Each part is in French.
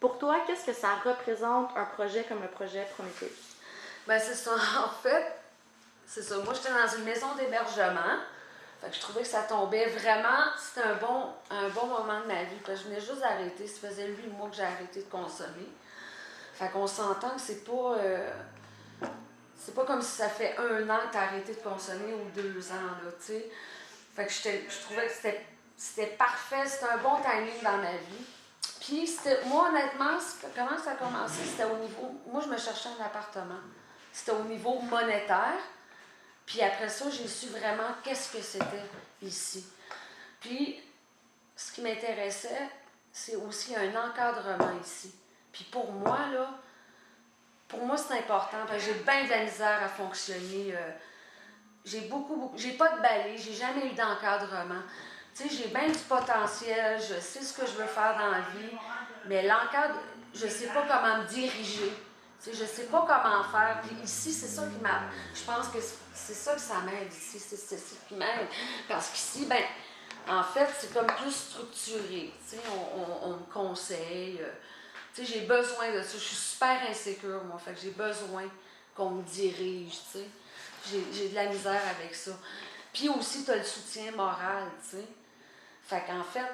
Pour toi, qu'est-ce que ça représente un projet comme le projet Prometheus? Ben c'est ça, en fait, c'est ça. Moi, j'étais dans une maison d'hébergement. Fait que je trouvais que ça tombait vraiment. C'était un bon moment de ma vie. Parce que je venais juste d'arrêter. Ça faisait 8 mois que j'ai arrêté de consommer. Fait qu'on s'entend que c'est pas comme si ça fait 1 an que t'as arrêté de consommer ou 2 ans, là, tu sais. Fait que je trouvais que c'était parfait. C'était un bon timing dans ma vie. Puis, moi, honnêtement, comment ça a commencé? C'était au niveau. Moi, je me cherchais un appartement. C'était au niveau monétaire. Puis après ça, j'ai su vraiment qu'est-ce que c'était ici. Puis, ce qui m'intéressait, c'est aussi un encadrement ici. Puis pour moi, c'est important, parce que j'ai bien de la misère à fonctionner. J'ai pas de balai, j'ai jamais eu d'encadrement. Tu sais, j'ai bien du potentiel, je sais ce que je veux faire dans la vie, mais je sais pas comment me diriger. Tu sais, je sais pas comment faire. Puis ici, c'est ça qui m'a. Je pense que c'est ça que ça m'aide ici, c'est ça qui m'aide. Parce qu'ici, ben, en fait, c'est comme plus structuré. Tu sais, on me conseille. Tu sais, j'ai besoin de ça. Je suis super insécure, moi. Fait que j'ai besoin qu'on me dirige, tu sais. J'ai de la misère avec ça. Puis aussi, tu as le soutien moral, tu sais. Fait qu'en fait,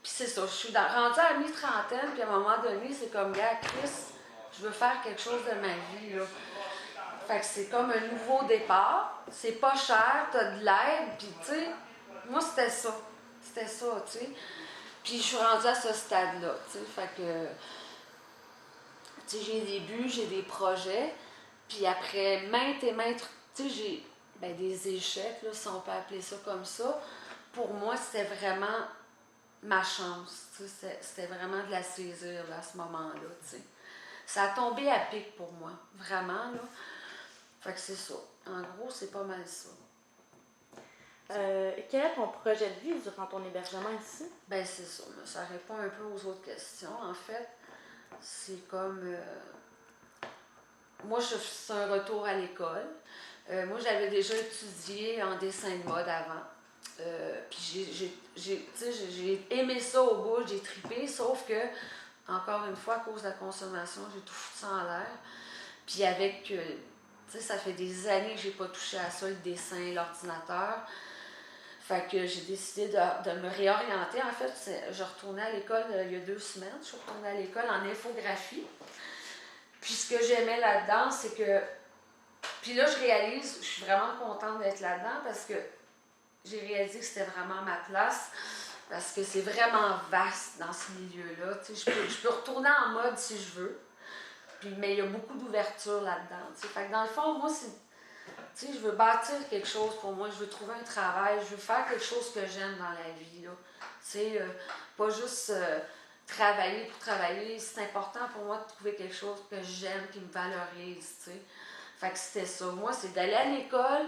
puis c'est ça, je suis rendue à la mi-trentaine, puis à un moment donné, c'est comme, gars, Chris, je veux faire quelque chose de ma vie, là. Fait que c'est comme un nouveau départ. C'est pas cher, t'as de l'aide, puis tu sais, moi, c'était ça. C'était ça, tu sais. Puis je suis rendue à ce stade-là, tu sais. Fait que, tu sais, j'ai des buts, j'ai des projets, puis après maintes et maintes, tu sais, j'ai des échecs, là, si on peut appeler ça comme ça. Pour moi, c'était vraiment ma chance, tu sais, c'était vraiment de la saisir, là, à ce moment-là, tu sais. Ça a tombé à pic pour moi, vraiment, là. Fait que c'est ça. En gros, c'est pas mal ça. Quel est ton projet de vie durant ton hébergement ici? Ben c'est ça, là, ça répond un peu aux autres questions. En fait, c'est comme... moi, c'est un retour à l'école. Moi, j'avais déjà étudié en dessin de mode avant. Puis j'ai aimé ça au bout, j'ai trippé, sauf que, encore une fois, à cause de la consommation, j'ai tout foutu ça en l'air. Puis avec, tu sais, ça fait des années que j'ai pas touché à ça, le dessin, l'ordinateur. Fait que j'ai décidé de me réorienter. En fait, je retournais à l'école il y a 2 semaines. Je suis retournée à l'école en infographie. Puis ce que j'aimais là-dedans, c'est que... Puis là, je suis vraiment contente d'être là-dedans parce que j'ai réalisé que c'était vraiment ma place. Parce que c'est vraiment vaste dans ce milieu-là. Tu sais, je peux retourner en mode si je veux. Puis, mais il y a beaucoup d'ouverture là-dedans. Tu sais. Fait que dans le fond, moi, tu sais, je veux bâtir quelque chose pour moi. Je veux trouver un travail. Je veux faire quelque chose que j'aime dans la vie. Là. Tu sais, pas juste travailler pour travailler. C'est important pour moi de trouver quelque chose que j'aime, qui me valorise. Tu sais. Fait que c'était ça. Moi, c'est d'aller à l'école,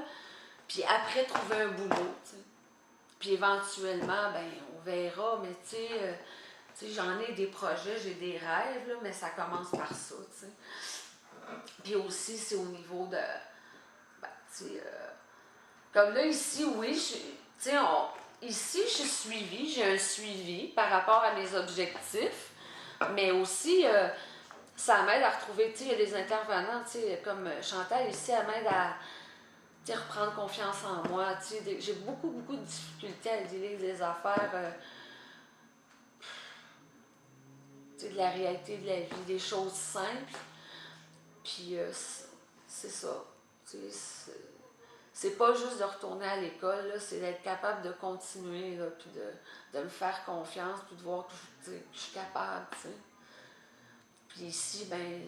puis après trouver un boulot. Tu sais. Puis éventuellement, ben, on verra, mais tu sais, j'en ai des projets, j'ai des rêves, là, mais ça commence par ça, tu sais. Puis aussi, c'est au niveau de, ben, tu sais, comme là, ici, oui, tu sais, ici, je suis suivie, j'ai un suivi par rapport à mes objectifs, mais aussi, ça m'aide à retrouver, tu sais, il y a des intervenants, tu sais, comme Chantal ici, elle m'aide à reprendre confiance en moi. J'ai beaucoup, beaucoup de difficultés à dealer des affaires, de la réalité de la vie, des choses simples. Puis c'est ça. C'est pas juste de retourner à l'école, c'est d'être capable de continuer, là, puis de me faire confiance, puis de voir que je suis capable. T'sais. Puis ici, ben,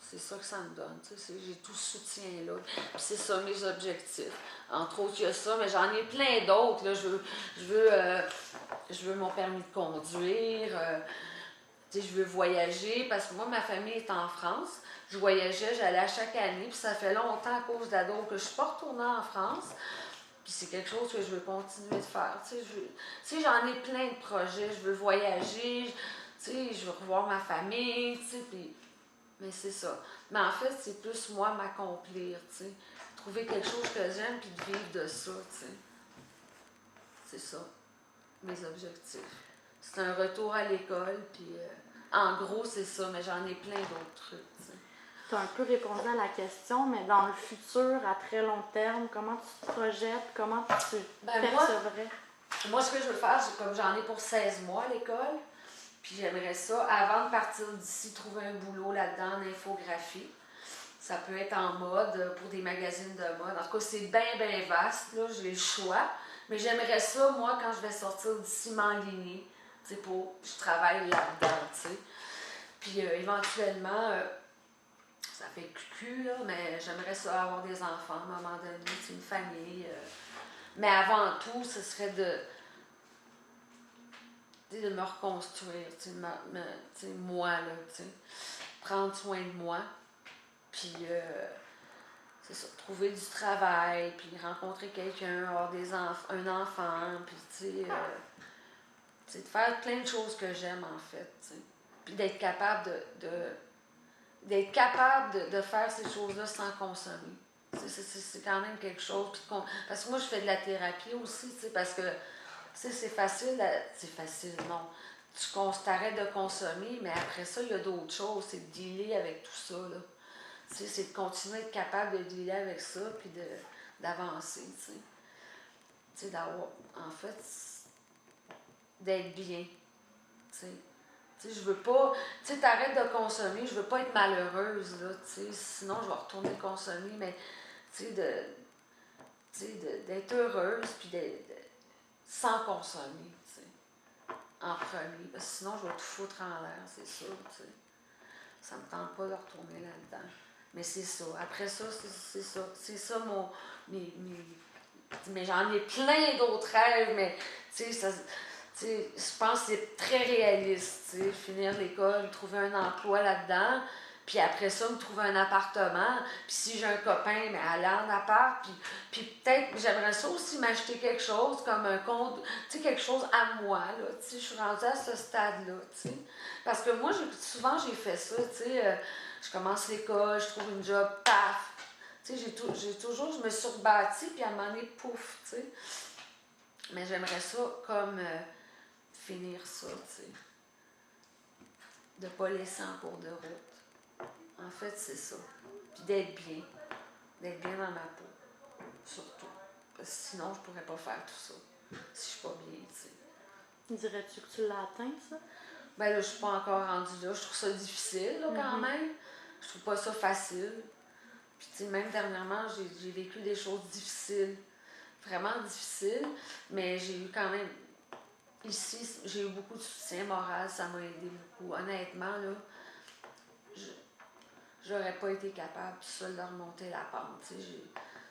c'est ça que ça me donne. J'ai tout ce soutien-là. Puis c'est ça mes objectifs. Entre autres, il y a ça, mais j'en ai plein d'autres. Là. Je veux mon permis de conduire. Je veux voyager parce que moi, ma famille est en France. Je voyageais, j'allais à chaque année. Puis ça fait longtemps à cause d'ado que je ne suis pas retournée en France. Puis c'est quelque chose que je veux continuer de faire. J'en ai plein de projets. Je veux voyager. Je veux revoir ma famille. Puis mais c'est ça. Mais en fait, c'est plus moi m'accomplir, tu sais. Trouver quelque chose que j'aime puis de vivre de ça, tu sais. C'est ça, mes objectifs. c'est un retour à l'école, puis en gros, c'est ça, mais j'en ai plein d'autres trucs, tu sais. Tu as un peu répondu à la question, mais dans le futur, à très long terme, comment tu te projettes, comment tu Ben percevrais? moi, ce que je veux faire, c'est comme j'en ai pour 16 mois à l'école, puis j'aimerais ça, avant de partir d'ici, trouver un boulot là-dedans en infographie. Ça peut être en mode, pour des magazines de mode. En tout cas, c'est bien, bien vaste, là, j'ai le choix. Mais j'aimerais ça, moi, quand je vais sortir d'ici, m'enligner, tu sais, je travaille là-dedans, tu sais. Puis éventuellement, ça fait cucu, là, mais j'aimerais ça avoir des enfants à un moment donné, tu sais, une famille. Mais avant tout, ce serait de me reconstruire, tu sais, moi, là, tu sais. Prendre soin de moi. Puis, c'est ça, trouver du travail, puis rencontrer quelqu'un, avoir un enfant, puis de faire plein de choses que j'aime en fait, tu sais. Puis d'être capable d'être capable de faire ces choses-là sans consommer. C'est quand même quelque chose. Parce que moi, je fais de la thérapie aussi, tu sais, parce que, tu sais, c'est facile, c'est facile, non. T'arrêtes de consommer, mais après ça, il y a d'autres choses, c'est de dealer avec tout ça, là. C'est de continuer à être capable de dealer avec ça, puis d'avancer, tu sais. D'avoir, en fait, d'être bien, tu sais. Tu sais, je veux pas, tu sais, t'arrêtes de consommer, je veux pas être malheureuse, là, tu sais, sinon je vais retourner consommer, mais, tu sais, d'être heureuse, puis sans consommer, tu sais, en premier, parce que sinon je vais tout foutre en l'air, c'est sûr, tu sais. Ça me tente pas de retourner là-dedans. Mais c'est ça. Après ça, c'est ça. C'est ça mais j'en ai plein d'autres rêves, mais tu sais, je pense que c'est très réaliste. Tu sais, finir l'école, trouver un emploi là-dedans, puis après ça, me trouver un appartement. Puis si j'ai un copain, mais aller en appart. Puis peut-être, j'aimerais ça aussi m'acheter quelque chose comme un compte, tu sais, quelque chose à moi, là. Tu sais, je suis rendue à ce stade-là, tu sais. Parce que moi, souvent, j'ai fait ça, tu sais. Je commence l'école, je trouve une job, paf! Tu sais, je me suis rebâtie, puis à un moment donné, pouf, tu sais. Mais j'aimerais ça comme finir ça, tu sais. De ne pas laisser en cours de route. En fait, c'est ça. Puis d'être bien. D'être bien dans ma peau. Surtout. Parce que sinon, je pourrais pas faire tout ça. Si je suis pas bien, tu sais. Dirais-tu que tu l'as atteint, ça? Ben là, je suis pas encore rendue là. Je trouve ça difficile, là, quand même. Je trouve pas ça facile. Puis, tu sais, même dernièrement, j'ai vécu des choses difficiles. Vraiment difficiles. Mais j'ai eu quand même... Ici, j'ai eu beaucoup de soutien moral. Ça m'a aidé beaucoup. Honnêtement, là, j'aurais pas été capable seule de remonter la pente. Tu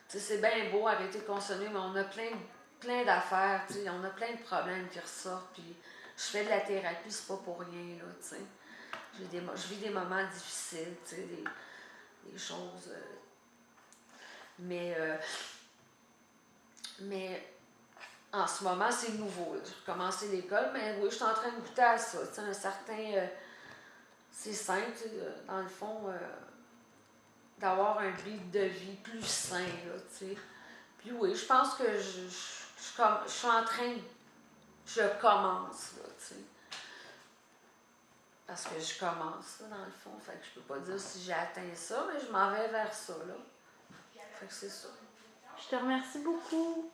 sais, c'est bien beau arrêter de consommer, mais on a plein d'affaires, tu sais, on a plein de problèmes qui ressortent. Puis je fais de la thérapie, c'est pas pour rien, là, tu sais. Je vis des moments difficiles, tu sais, des choses. Mais en ce moment, c'est nouveau. J'ai recommencé l'école, mais oui, je suis en train de goûter à ça. Tu sais, un certain. C'est simple, tu sais, dans le fond. D'avoir un rythme de vie plus sain, là, tu sais. Puis oui, je pense que je suis en train, je commence, là, tu sais. Parce que je commence, là, dans le fond. Fait que je peux pas dire si j'ai atteint ça, mais je m'en vais vers ça, là. Fait que c'est ça. Je te remercie beaucoup.